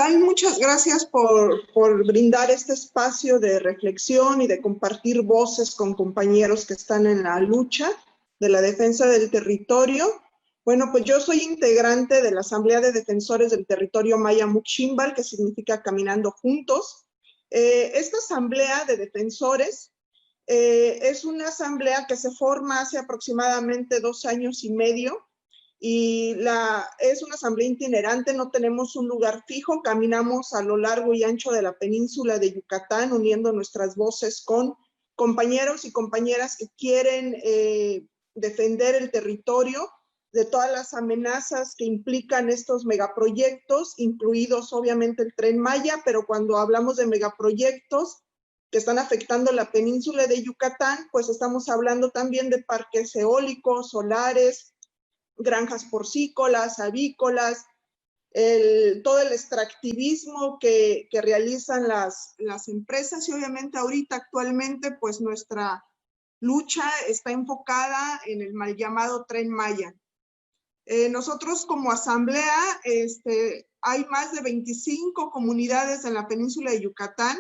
Muchas gracias por brindar este espacio de reflexión y de compartir voces con compañeros que están en la lucha de la defensa del territorio. Bueno, pues yo soy integrante de la Asamblea de Defensores del Territorio Maya Muximbal, que significa Caminando Juntos. Esta Asamblea de Defensores es una asamblea que se forma hace aproximadamente 2 años y medio. Y es una asamblea itinerante, no tenemos un lugar fijo, caminamos a lo largo y ancho de la península de Yucatán, uniendo nuestras voces con compañeros y compañeras que quieren defender el territorio de todas las amenazas que implican estos megaproyectos, incluidos obviamente el Tren Maya, pero cuando hablamos de megaproyectos que están afectando la península de Yucatán, pues estamos hablando también de parques eólicos, solares, granjas porcícolas, avícolas, todo el extractivismo que realizan las empresas, y obviamente ahorita actualmente pues nuestra lucha está enfocada en el mal llamado Tren Maya. Nosotros como asamblea hay más de 25 comunidades en la península de Yucatán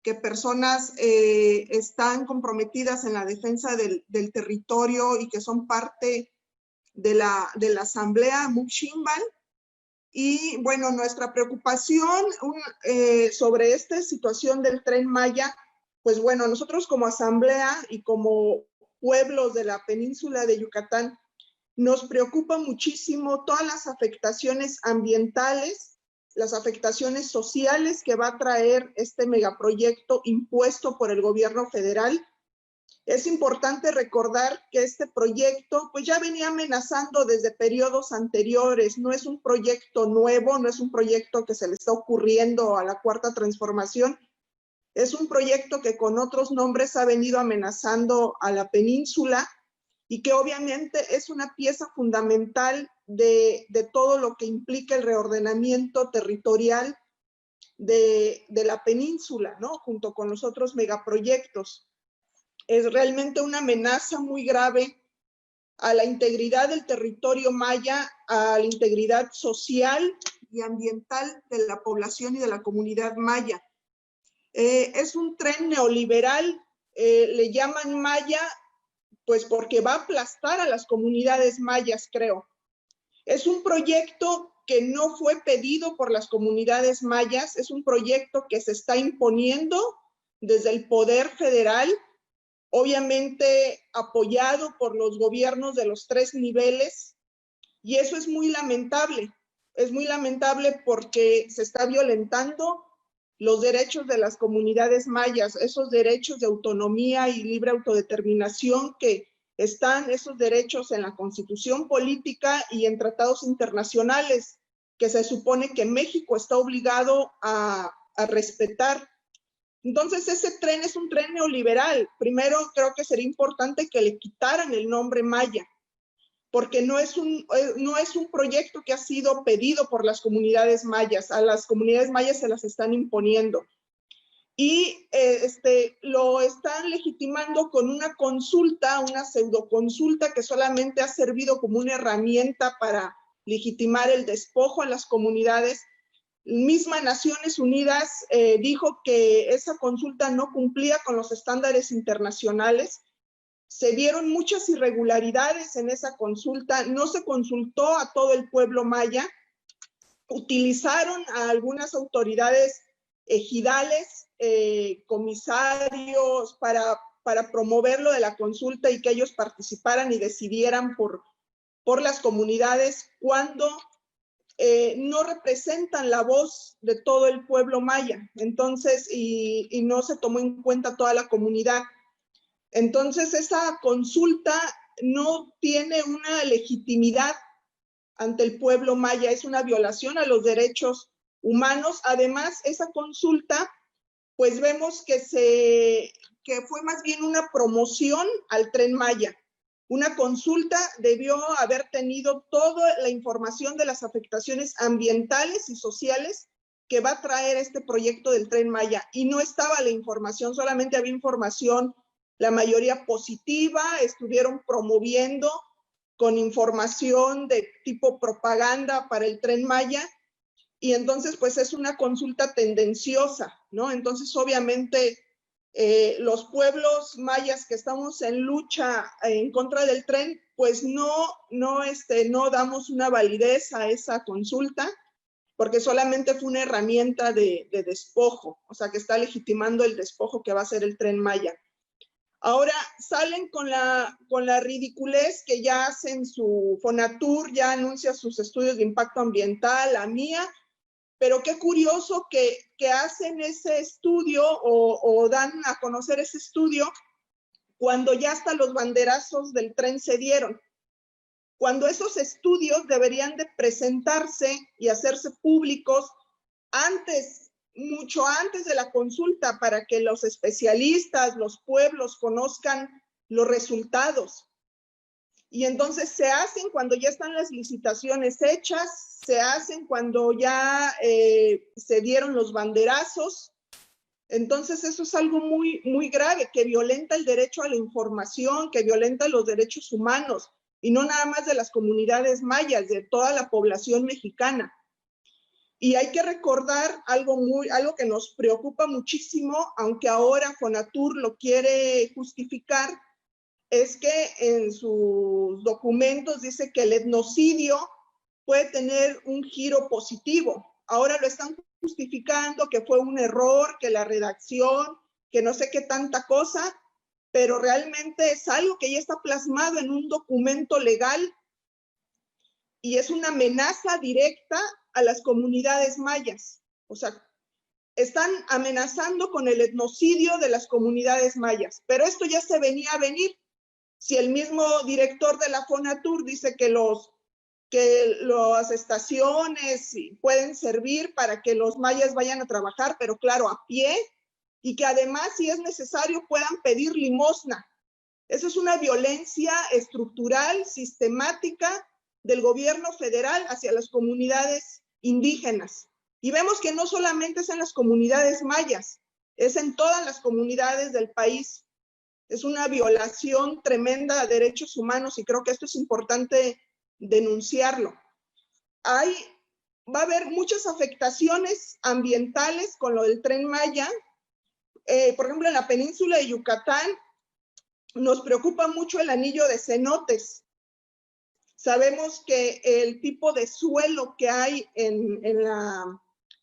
que personas están comprometidas en la defensa del territorio y que son parte de la asamblea Muximbal. Y bueno, nuestra preocupación sobre esta situación del Tren Maya, pues bueno, nosotros como asamblea y como pueblos de la península de Yucatán, nos preocupa muchísimo todas las afectaciones ambientales, las afectaciones sociales que va a traer este megaproyecto impuesto por el gobierno federal. Es importante recordar que este proyecto pues ya venía amenazando desde periodos anteriores, no es un proyecto nuevo, no es un proyecto que se le está ocurriendo a la Cuarta Transformación, es un proyecto que con otros nombres ha venido amenazando a la península y que obviamente es una pieza fundamental de todo lo que implica el reordenamiento territorial de la península, ¿no? Junto con los otros megaproyectos. Es realmente una amenaza muy grave a la integridad del territorio maya, a la integridad social y ambiental de la población y de la comunidad maya. Es un tren neoliberal, le llaman maya, pues porque va a aplastar a las comunidades mayas, creo. Es un proyecto que no fue pedido por las comunidades mayas, es un proyecto que se está imponiendo desde el poder federal, obviamente apoyado por los gobiernos de los 3 niveles, y eso es muy lamentable porque se está violentando los derechos de las comunidades mayas, esos derechos de autonomía y libre autodeterminación que están, esos derechos en la Constitución política y en tratados internacionales que se supone que México está obligado a respetar. Entonces ese tren es un tren neoliberal. Primero creo que sería importante que le quitaran el nombre Maya, porque no es un proyecto que ha sido pedido por las comunidades mayas. A las comunidades mayas se las están imponiendo. Y lo están legitimando con una consulta, una pseudoconsulta que solamente ha servido como una herramienta para legitimar el despojo a las comunidades. Misma Naciones Unidas dijo que esa consulta no cumplía con los estándares internacionales. Se vieron muchas irregularidades en esa consulta, no se consultó a todo el pueblo maya, utilizaron a algunas autoridades ejidales, comisarios, para promover lo de la consulta y que ellos participaran y decidieran por las comunidades cuando no representan la voz de todo el pueblo maya. Entonces, y no se tomó en cuenta toda la comunidad. Entonces, esa consulta no tiene una legitimidad ante el pueblo maya, es una violación a los derechos humanos. Además, esa consulta, pues vemos que fue más bien una promoción al Tren Maya. Una consulta debió haber tenido toda la información de las afectaciones ambientales y sociales que va a traer este proyecto del Tren Maya. Y no estaba la información, solamente había información, la mayoría positiva, estuvieron promoviendo con información de tipo propaganda para el Tren Maya. y entonces pues es una consulta tendenciosa, ¿no? Entonces obviamente los pueblos mayas que estamos en lucha en contra del tren, pues no damos una validez a esa consulta, porque solamente fue una herramienta de despojo, o sea, que está legitimando el despojo que va a ser el Tren Maya. Ahora salen con la ridiculez que ya hacen su Fonatur, ya anuncia sus estudios de impacto ambiental, la mía, pero qué curioso que hacen ese estudio o dan a conocer ese estudio cuando ya hasta los banderazos del tren se dieron. Cuando esos estudios deberían de presentarse y hacerse públicos antes, mucho antes de la consulta, para que los especialistas, los pueblos conozcan los resultados. Y entonces se hacen cuando ya están las licitaciones hechas, se hacen cuando ya se dieron los banderazos. Entonces eso es algo muy, muy grave, que violenta el derecho a la información, que violenta los derechos humanos, y no nada más de las comunidades mayas, de toda la población mexicana. Y hay que recordar algo que nos preocupa muchísimo, aunque ahora Fonatur lo quiere justificar, es que en sus documentos dice que el etnocidio puede tener un giro positivo. Ahora lo están justificando que fue un error, que la redacción, que no sé qué tanta cosa, pero realmente es algo que ya está plasmado en un documento legal y es una amenaza directa a las comunidades mayas. O sea, están amenazando con el etnocidio de las comunidades mayas, pero esto ya se venía a venir. Si el mismo director de la Fonatur dice que las estaciones pueden servir para que los mayas vayan a trabajar, pero claro, a pie, y que además, si es necesario, puedan pedir limosna. Eso es una violencia estructural, sistemática del gobierno federal hacia las comunidades indígenas. Y vemos que no solamente es en las comunidades mayas, es en todas las comunidades del país. Es una violación tremenda de derechos humanos y creo que esto es importante denunciarlo. Va a haber muchas afectaciones ambientales con lo del Tren Maya. Por ejemplo, en la península de Yucatán nos preocupa mucho el anillo de cenotes. Sabemos que el tipo de suelo que hay en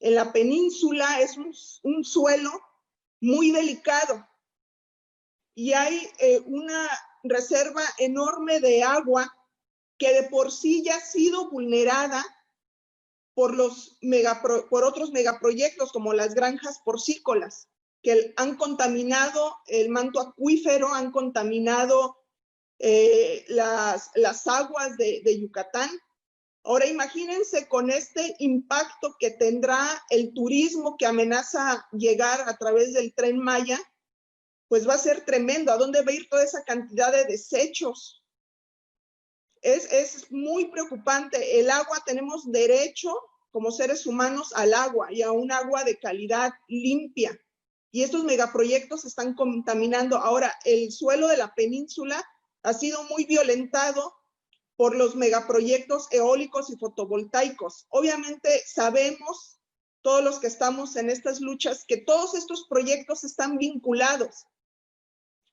la península es un suelo muy delicado y hay una reserva enorme de agua que de por sí ya ha sido vulnerada por otros megaproyectos como las granjas porcícolas, que han contaminado el manto acuífero, han contaminado las aguas de Yucatán. Ahora imagínense con este impacto que tendrá el turismo que amenaza llegar a través del Tren Maya, pues va a ser tremendo. ¿A dónde va a ir toda esa cantidad de desechos? Es muy preocupante. El agua, tenemos derecho como seres humanos al agua y a un agua de calidad limpia. Y estos megaproyectos están contaminando. Ahora, el suelo de la península ha sido muy violentado por los megaproyectos eólicos y fotovoltaicos. Obviamente sabemos, todos los que estamos en estas luchas, que todos estos proyectos están vinculados.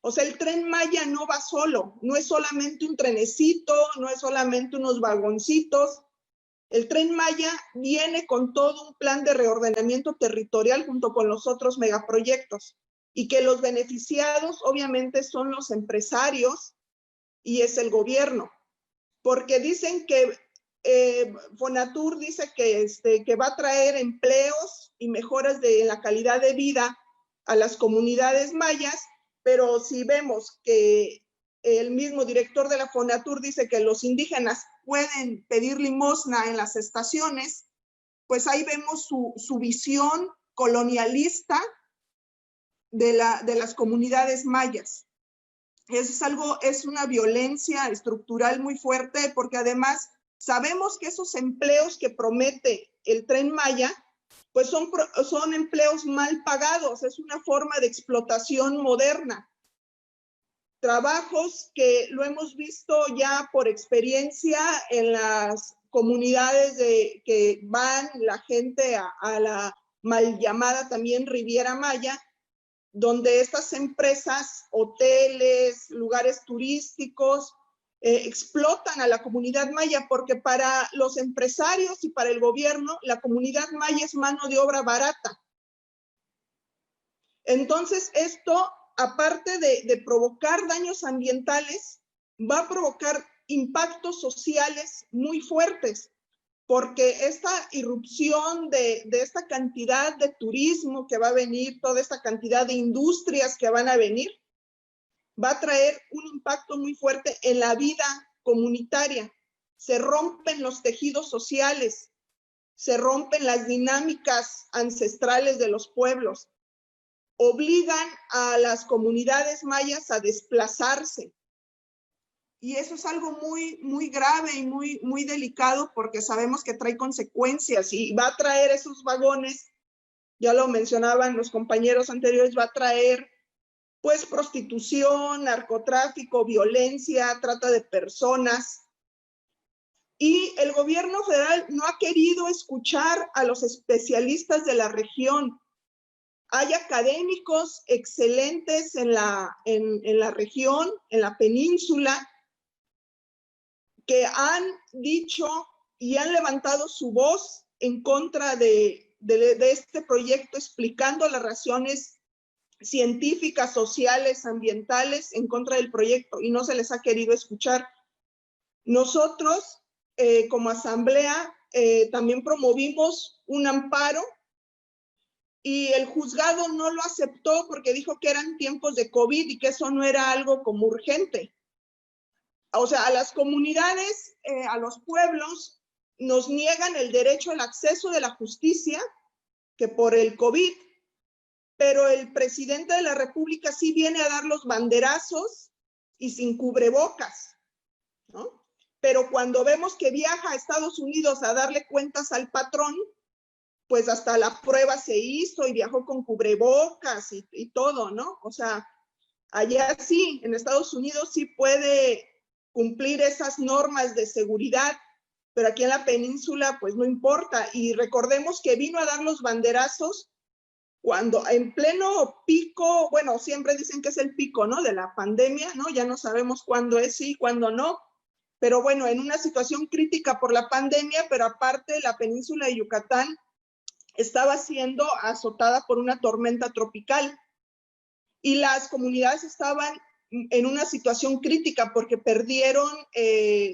O sea, el Tren Maya no va solo, no es solamente un trenecito, no es solamente unos vagoncitos. El Tren Maya viene con todo un plan de reordenamiento territorial junto con los otros megaproyectos y que los beneficiados obviamente son los empresarios y es el gobierno, porque dicen que Fonatur dice que va a traer empleos y mejoras de la calidad de vida a las comunidades mayas, pero si vemos que el mismo director de la Fonatur dice que los indígenas pueden pedir limosna en las estaciones, pues ahí vemos su visión colonialista de las comunidades mayas. Es una violencia estructural muy fuerte, porque además sabemos que esos empleos que promete el Tren Maya, pues son empleos mal pagados, es una forma de explotación moderna. Trabajos que lo hemos visto ya por experiencia en las comunidades que van la gente a la mal llamada también Riviera Maya, donde estas empresas, hoteles, lugares turísticos, explotan a la comunidad maya, porque para los empresarios y para el gobierno, la comunidad maya es mano de obra barata. Entonces, esto, aparte de provocar daños ambientales, va a provocar impactos sociales muy fuertes, porque esta irrupción de esta cantidad de turismo que va a venir, toda esta cantidad de industrias que van a venir, va a traer un impacto muy fuerte en la vida comunitaria. Se rompen los tejidos sociales, se rompen las dinámicas ancestrales de los pueblos, obligan a las comunidades mayas a desplazarse. Y eso es algo muy, muy grave y muy delicado, porque sabemos que trae consecuencias y va a traer esos vagones, ya lo mencionaban los compañeros anteriores, va a traer pues prostitución, narcotráfico, violencia, trata de personas. Y el gobierno federal no ha querido escuchar a los especialistas de la región. Hay académicos excelentes en la región, en la península, que han dicho y han levantado su voz en contra de este proyecto, explicando las razones científicas, sociales, ambientales en contra del proyecto, y no se les ha querido escuchar. Nosotros, como asamblea, también promovimos un amparo, y el juzgado no lo aceptó porque dijo que eran tiempos de COVID y que eso no era algo como urgente. O sea, a las comunidades, a los pueblos, nos niegan el derecho al acceso de la justicia, que por el COVID, pero el presidente de la República sí viene a dar los banderazos y sin cubrebocas, ¿no? Pero cuando vemos que viaja a Estados Unidos a darle cuentas al patrón, pues hasta la prueba se hizo y viajó con cubrebocas y todo, ¿no? O sea, allá sí, en Estados Unidos sí puede cumplir esas normas de seguridad, pero aquí en la península pues no importa. Y recordemos que vino a dar los banderazos cuando en pleno pico, bueno, siempre dicen que es el pico, ¿no?, de la pandemia, ¿no? Ya no sabemos cuándo es sí, cuándo no, pero bueno, en una situación crítica por la pandemia, pero aparte la península de Yucatán estaba siendo azotada por una tormenta tropical y las comunidades estaban en una situación crítica porque perdieron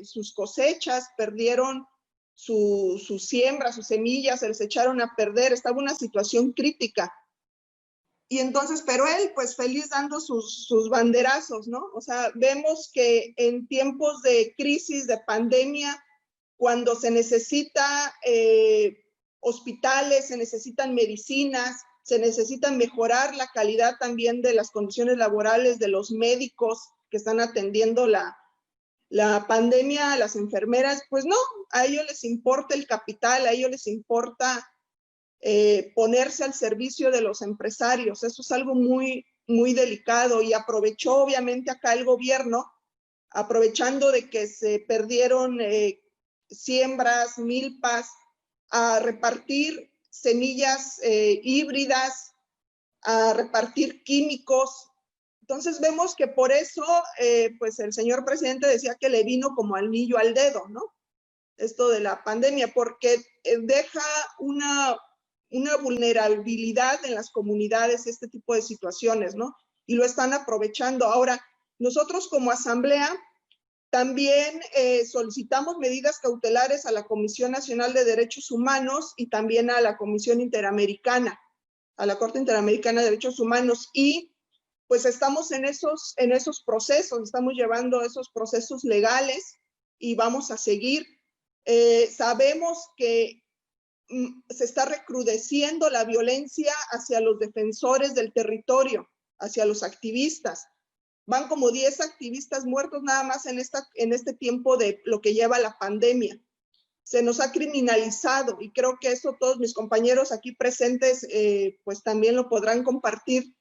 sus cosechas, perdieron sus siembras, sus semillas, se les echaron a perder, estaba una situación crítica. Y entonces, pero él pues feliz dando sus banderazos, ¿no? O sea, vemos que en tiempos de crisis, de pandemia, cuando se necesita hospitales, se necesitan medicinas, se necesita mejorar la calidad también de las condiciones laborales de los médicos que están atendiendo la pandemia, a las enfermeras, pues no, a ellos les importa el capital, a ellos les importa ponerse al servicio de los empresarios. Eso es algo muy, muy delicado, y aprovechó obviamente acá el gobierno, aprovechando de que se perdieron siembras, milpas, a repartir semillas híbridas, a repartir químicos. Entonces vemos que por eso pues el señor presidente decía que le vino como anillo al dedo, ¿no?, esto de la pandemia, porque deja una vulnerabilidad en las comunidades, este tipo de situaciones, ¿no? Y lo están aprovechando. Ahora, nosotros como asamblea también solicitamos medidas cautelares a la Comisión Nacional de Derechos Humanos y también a la Comisión Interamericana, a la Corte Interamericana de Derechos Humanos, y pues estamos en esos procesos, estamos llevando esos procesos legales y vamos a seguir. Sabemos que se está recrudeciendo la violencia hacia los defensores del territorio, hacia los activistas. Van como 10 activistas muertos nada más en este tiempo de lo que lleva la pandemia. Se nos ha criminalizado, y creo que eso todos mis compañeros aquí presentes pues también lo podrán compartir.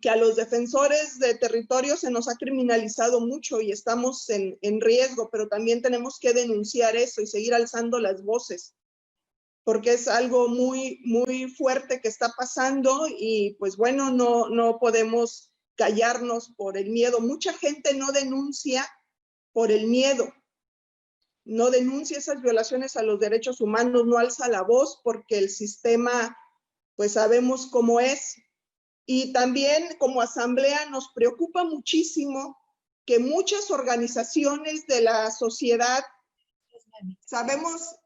que a los defensores de territorio se nos ha criminalizado mucho y estamos en riesgo, pero también tenemos que denunciar eso y seguir alzando las voces, porque es algo muy, muy fuerte que está pasando y pues bueno, no podemos callarnos por el miedo. Mucha gente no denuncia por el miedo, no denuncia esas violaciones a los derechos humanos, no alza la voz porque el sistema, pues sabemos cómo es. Y también como asamblea nos preocupa muchísimo que muchas organizaciones de la sociedad, sabemos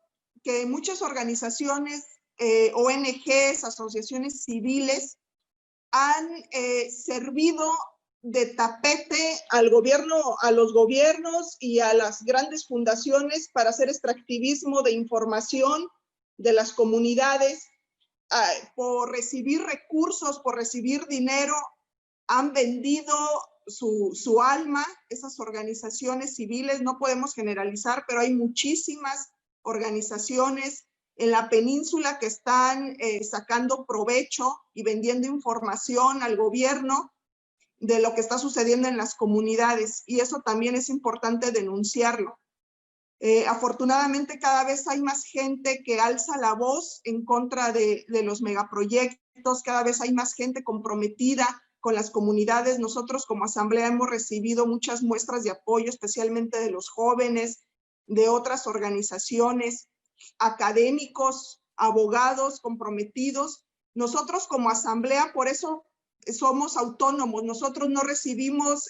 que muchas organizaciones, ONGs, asociaciones civiles, han servido de tapete al gobierno, a los gobiernos y a las grandes fundaciones para hacer extractivismo de información de las comunidades. Por recibir recursos, por recibir dinero, han vendido su alma, esas organizaciones civiles. No podemos generalizar, pero hay muchísimas organizaciones en la península que están sacando provecho y vendiendo información al gobierno de lo que está sucediendo en las comunidades, y eso también es importante denunciarlo. Afortunadamente cada vez hay más gente que alza la voz en contra de los megaproyectos, cada vez hay más gente comprometida con las comunidades. Nosotros como asamblea hemos recibido muchas muestras de apoyo, especialmente de los jóvenes, de otras organizaciones, académicos, abogados comprometidos. Nosotros como asamblea, por eso somos autónomos, nosotros no recibimos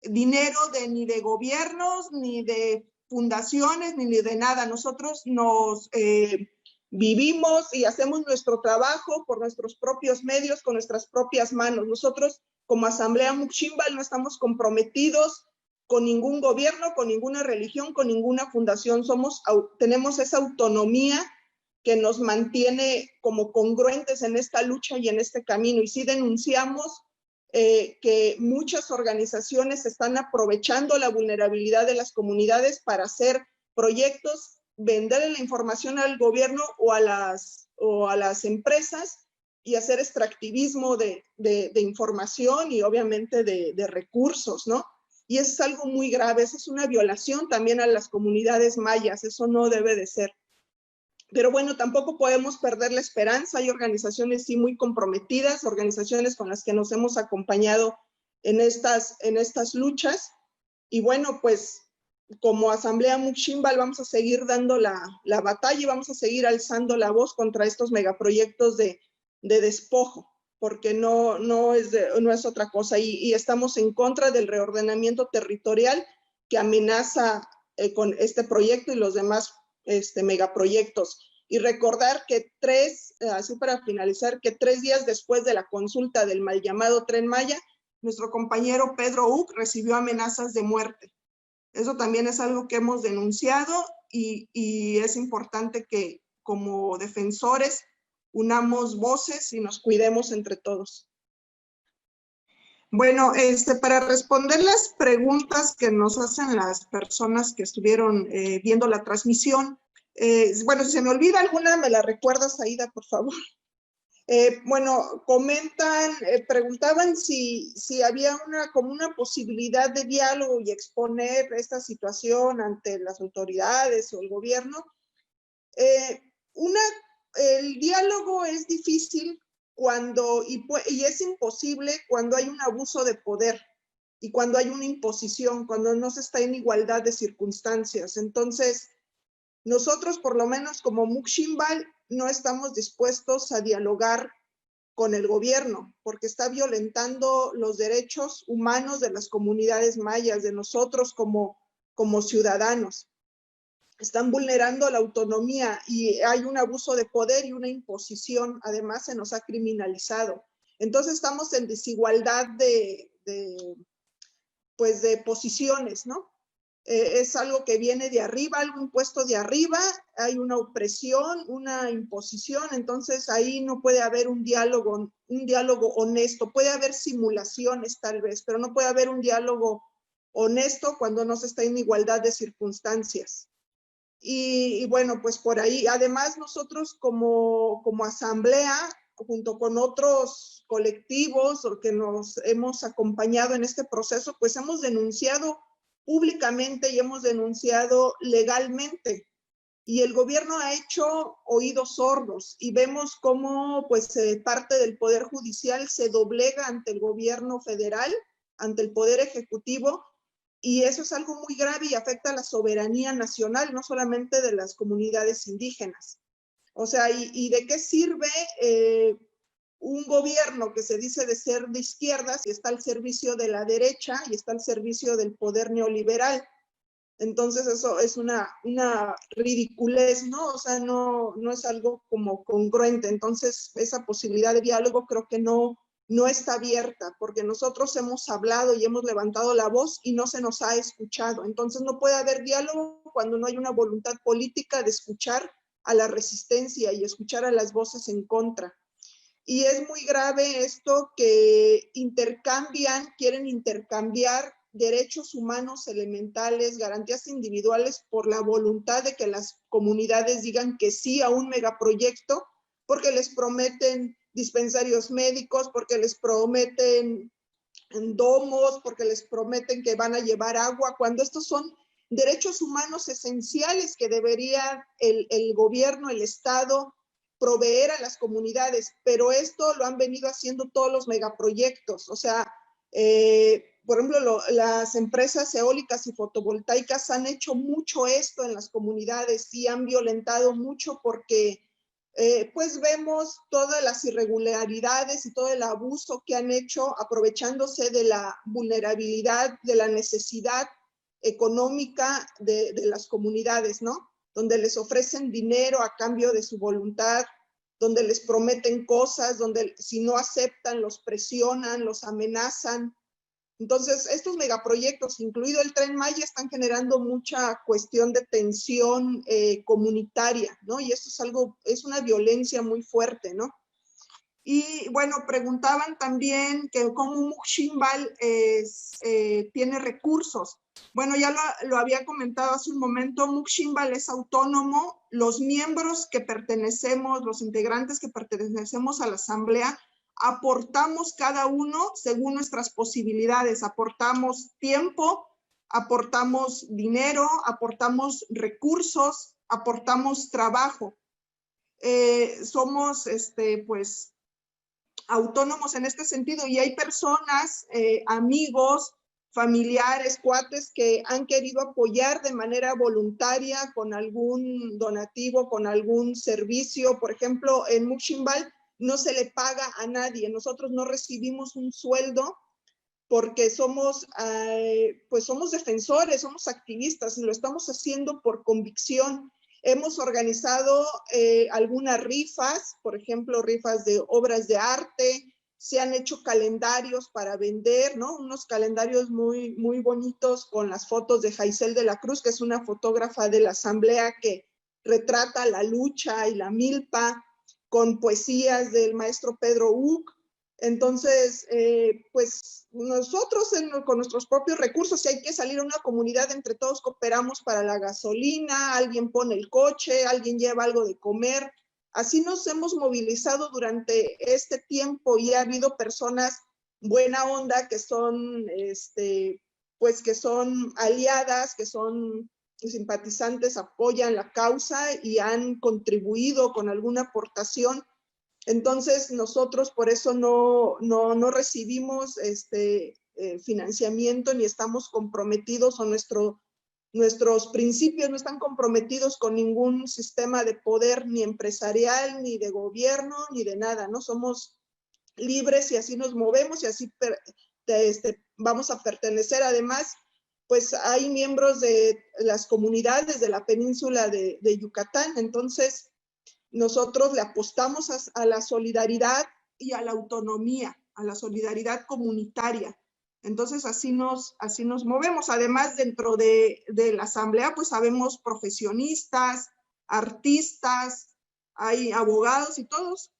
dinero ni de gobiernos, ni de fundaciones, ni de nada. Nosotros nos vivimos y hacemos nuestro trabajo por nuestros propios medios, con nuestras propias manos. Nosotros como Asamblea Muximbal no estamos comprometidos con ningún gobierno, con ninguna religión, con ninguna fundación. Tenemos esa autonomía que nos mantiene como congruentes en esta lucha y en este camino. Y sí denunciamos que muchas organizaciones están aprovechando la vulnerabilidad de las comunidades para hacer proyectos, vender la información al gobierno o a las empresas y hacer extractivismo de información y obviamente de recursos, ¿no? Y eso es algo muy grave, eso es una violación también a las comunidades mayas, eso no debe de ser. Pero bueno, tampoco podemos perder la esperanza. Hay organizaciones sí muy comprometidas, organizaciones con las que nos hemos acompañado en estas luchas. Y bueno, pues como Asamblea Muximbal vamos a seguir dando la batalla y vamos a seguir alzando la voz contra estos megaproyectos de despojo, porque no es otra cosa. Y estamos en contra del reordenamiento territorial que amenaza con este proyecto y los demás megaproyectos. Y recordar que así para finalizar, que 3 días después de la consulta del mal llamado Tren Maya, nuestro compañero Pedro Uc recibió amenazas de muerte. Eso también es algo que hemos denunciado y es importante que como defensores unamos voces y nos cuidemos entre todos. Bueno, para responder las preguntas que nos hacen las personas que estuvieron viendo la transmisión, bueno, si se me olvida alguna, me la recuerdas, Aida, por favor. Bueno, preguntaban si había como una posibilidad de diálogo y exponer esta situación ante las autoridades o el gobierno. El diálogo es difícil y es imposible cuando hay un abuso de poder y cuando hay una imposición, cuando no se está en igualdad de circunstancias. Entonces, nosotros, por lo menos como Muximbal, no estamos dispuestos a dialogar con el gobierno, porque está violentando los derechos humanos de las comunidades mayas, de nosotros como ciudadanos. Están vulnerando la autonomía y hay un abuso de poder y una imposición. Además, se nos ha criminalizado. Entonces, estamos en desigualdad de posiciones, ¿no? Es algo que viene de arriba, algo impuesto de arriba, hay una opresión, una imposición. Entonces ahí no puede haber un diálogo honesto. Puede haber simulaciones tal vez, pero no puede haber un diálogo honesto cuando no se está en igualdad de circunstancias. Y bueno, pues por ahí, además nosotros como asamblea junto con otros colectivos que nos hemos acompañado en este proceso, pues hemos denunciado públicamente y hemos denunciado legalmente. Y el gobierno ha hecho oídos sordos y vemos cómo pues parte del Poder Judicial se doblega ante el gobierno federal, ante el Poder Ejecutivo, y eso es algo muy grave y afecta a la soberanía nacional, no solamente de las comunidades indígenas. O sea, ¿y de qué sirve un gobierno que se dice de ser de izquierdas y está al servicio de la derecha y está al servicio del poder neoliberal? Entonces eso es una ridiculez, ¿no? O sea, no es algo como congruente. Entonces esa posibilidad de diálogo creo que no está abierta, porque nosotros hemos hablado y hemos levantado la voz y no se nos ha escuchado. Entonces no puede haber diálogo cuando no hay una voluntad política de escuchar a la resistencia y escuchar a las voces en contra. Y es muy grave esto que quieren intercambiar derechos humanos elementales, garantías individuales por la voluntad de que las comunidades digan que sí a un megaproyecto, porque les prometen dispensarios médicos, porque les prometen domos, porque les prometen que van a llevar agua, cuando estos son derechos humanos esenciales que debería el gobierno, el Estado, proveer a las comunidades, pero esto lo han venido haciendo todos los megaproyectos. O sea, por ejemplo, las empresas eólicas y fotovoltaicas han hecho mucho esto en las comunidades y han violentado mucho porque pues vemos todas las irregularidades y todo el abuso que han hecho aprovechándose de la vulnerabilidad, de la necesidad económica de las comunidades, ¿no? Donde les ofrecen dinero a cambio de su voluntad, donde les prometen cosas, donde si no aceptan los presionan, los amenazan. Entonces, estos megaproyectos, incluido el Tren Maya, están generando mucha cuestión de tensión comunitaria, ¿no? Y esto es una violencia muy fuerte, ¿no? Y bueno, preguntaban también que cómo Muximbal tiene recursos. Bueno, ya lo había comentado hace un momento, Muximbal es autónomo. Los miembros que pertenecemos, los integrantes que pertenecemos a la asamblea, aportamos cada uno según nuestras posibilidades. Aportamos tiempo, aportamos dinero, aportamos recursos, aportamos trabajo. Somos, pues, autónomos en este sentido y hay personas, amigos, familiares, cuates que han querido apoyar de manera voluntaria con algún donativo, con algún servicio. Por ejemplo, en Muximbal no se le paga a nadie, nosotros no recibimos un sueldo porque somos defensores, somos activistas y lo estamos haciendo por convicción. Hemos organizado algunas rifas, por ejemplo, rifas de obras de arte, se han hecho calendarios para vender, ¿no? Unos calendarios muy, muy bonitos con las fotos de Jaisel de la Cruz, que es una fotógrafa de la asamblea que retrata la lucha y la milpa, con poesías del maestro Pedro Uc. Entonces, pues nosotros con nuestros propios recursos, si hay que salir a una comunidad, entre todos cooperamos para la gasolina, alguien pone el coche, alguien lleva algo de comer. Así nos hemos movilizado durante este tiempo y ha habido personas buena onda que son, pues que son aliadas, que son simpatizantes, apoyan la causa y han contribuido con alguna aportación. Entonces, nosotros por eso no recibimos financiamiento ni estamos comprometidos, o nuestros principios no están comprometidos con ningún sistema de poder, ni empresarial, ni de gobierno, ni de nada, ¿no? Somos libres y así nos movemos y así vamos a pertenecer. Además, pues hay miembros de las comunidades de la península de Yucatán, entonces nosotros le apostamos a la solidaridad y a la autonomía, a la solidaridad comunitaria. Entonces así nos movemos. Además, dentro de la asamblea, pues sabemos profesionistas, artistas, hay abogados y todos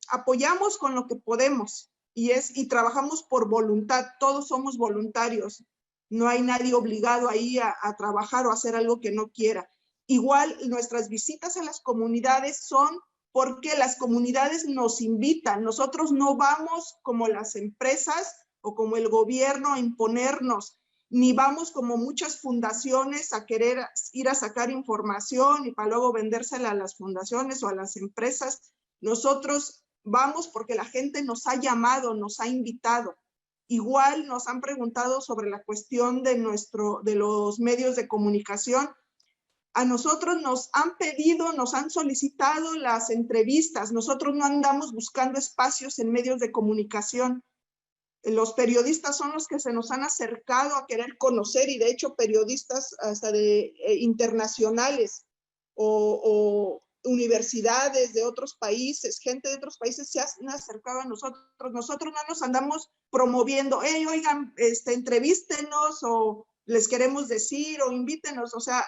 apoyamos con lo que podemos y trabajamos por voluntad. Todos somos voluntarios. No hay nadie obligado ahí a trabajar o a hacer algo que no quiera. Igual nuestras visitas a las comunidades son porque las comunidades nos invitan. Nosotros no vamos como las empresas o como el gobierno a imponernos, ni vamos como muchas fundaciones a querer ir a sacar información y para luego vendérsela a las fundaciones o a las empresas. Nosotros vamos porque la gente nos ha llamado, nos ha invitado. Igual nos han preguntado sobre la cuestión de los medios de comunicación. A nosotros nos han pedido, nos han solicitado las entrevistas. Nosotros no andamos buscando espacios en medios de comunicación. Los periodistas son los que se nos han acercado a querer conocer, y de hecho periodistas hasta de internacionales o universidades de otros países, gente de otros países se han acercado a nosotros. Nosotros no nos andamos promoviendo, hey, oigan, entrevístenos o les queremos decir o invítenos. O sea,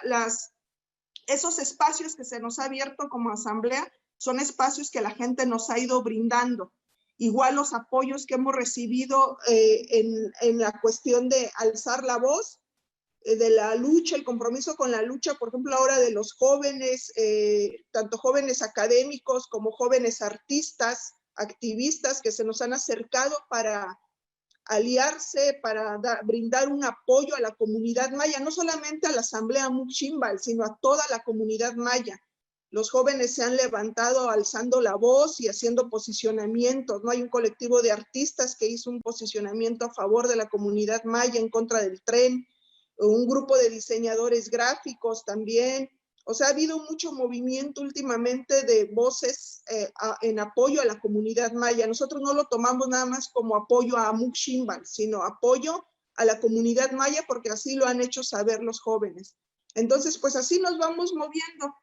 esos espacios que se nos ha abierto como asamblea son espacios que la gente nos ha ido brindando. Igual los apoyos que hemos recibido en la cuestión de alzar la voz, de la lucha, el compromiso con la lucha, por ejemplo, ahora de los jóvenes, tanto jóvenes académicos como jóvenes artistas, activistas que se nos han acercado para aliarse, para brindar un apoyo a la comunidad maya, no solamente a la Asamblea Muximbal, sino a toda la comunidad maya. Los jóvenes se han levantado alzando la voz y haciendo posicionamientos, ¿no? Hay un colectivo de artistas que hizo un posicionamiento a favor de la comunidad maya en contra del tren, un grupo de diseñadores gráficos también. O sea, ha habido mucho movimiento últimamente de voces en apoyo a la comunidad maya. Nosotros no lo tomamos nada más como apoyo a Muximbal, sino apoyo a la comunidad maya, porque así lo han hecho saber los jóvenes. Entonces, pues así nos vamos moviendo.